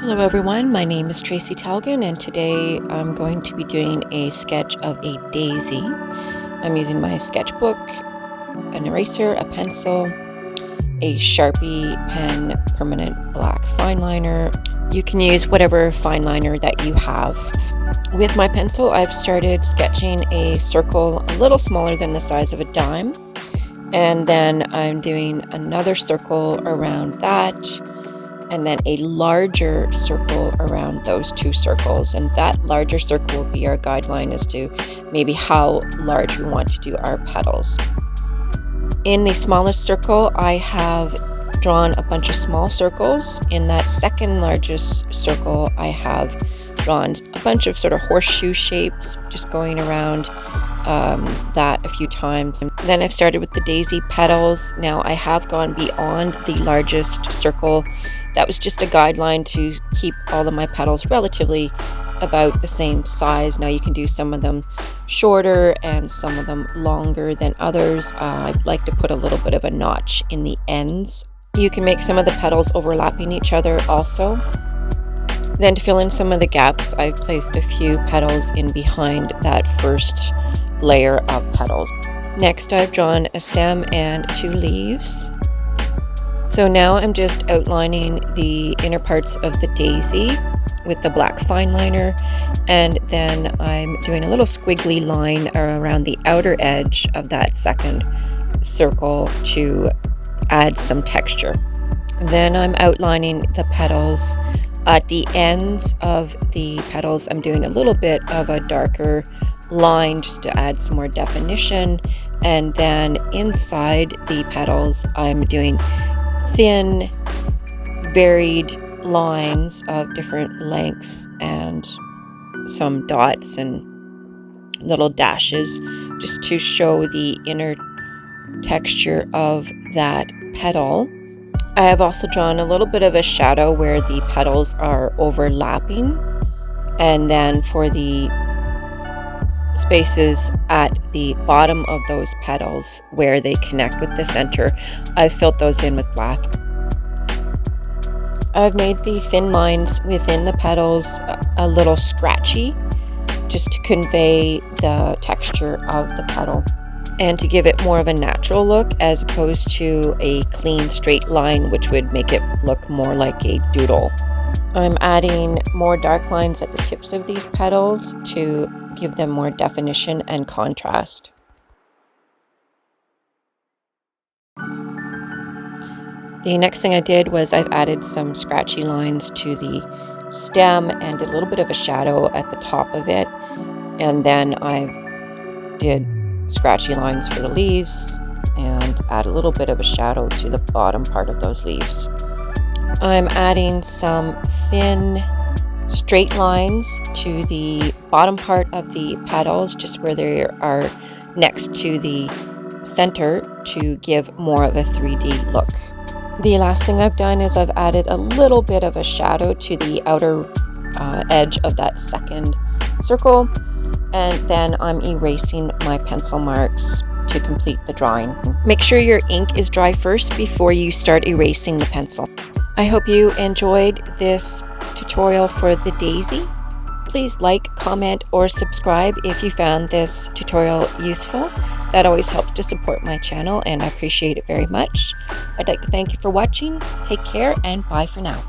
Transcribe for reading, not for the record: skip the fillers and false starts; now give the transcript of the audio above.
Hello everyone, my name is Tracy Talgan and today I'm going to be doing a sketch of a daisy. I'm using my sketchbook, an eraser, a pencil, a Sharpie pen, permanent black fineliner. You can use whatever fineliner that you have. With my pencil, I've started sketching a circle a little smaller than the size of a dime, and then I'm doing another circle around that, and then a larger circle around those two circles, and that larger circle will be our guideline as to maybe how large we want to do our petals. In the smallest circle, I have drawn a bunch of small circles. In that second largest circle, I have drawn a bunch of sort of horseshoe shapes, just going around that a few times. Then I've started with the daisy petals. Now I have gone beyond the largest circle. That was just a guideline to keep all of my petals relatively about the same size. Now you can do some of them shorter and some of them longer than others. I like to put a little bit of a notch in the ends. You can make some of the petals overlapping each other also. Then to fill in some of the gaps, I've placed a few petals in behind that first layer of petals. Next, I've drawn a stem and two leaves. So now I'm just outlining the inner parts of the daisy with the black fineliner, and then I'm doing a little squiggly line around the outer edge of that second circle to add some texture. And then I'm outlining the petals. At the ends of the petals, I'm doing a little bit of a darker line just to add some more definition, and then inside the petals I'm doing thin, varied lines of different lengths and some dots and little dashes just to show the inner texture of that petal. I have also drawn a little bit of a shadow where the petals are overlapping, and then for the spaces at the bottom of those petals where they connect with the center, I've filled those in with black. I've made the thin lines within the petals a little scratchy just to convey the texture of the petal and to give it more of a natural look as opposed to a clean straight line, which would make it look more like a doodle. I'm adding more dark lines at the tips of these petals to give them more definition and contrast. The next thing I did was I've added some scratchy lines to the stem and did a little bit of a shadow at the top of it, and then I did scratchy lines for the leaves and add a little bit of a shadow to the bottom part of those leaves. I'm adding some thin straight lines to the bottom part of the petals, just where they are next to the center, to give more of a 3D look. The last thing I've done is I've added a little bit of a shadow to the outer edge of that second circle, and then I'm erasing my pencil marks to complete the drawing. Make sure your ink is dry first before you start erasing the pencil. I hope you enjoyed this tutorial for the daisy. Please like, comment, or subscribe if you found this tutorial useful. That always helps to support my channel, and I appreciate it very much. I'd like to thank you for watching. Take care, and bye for now.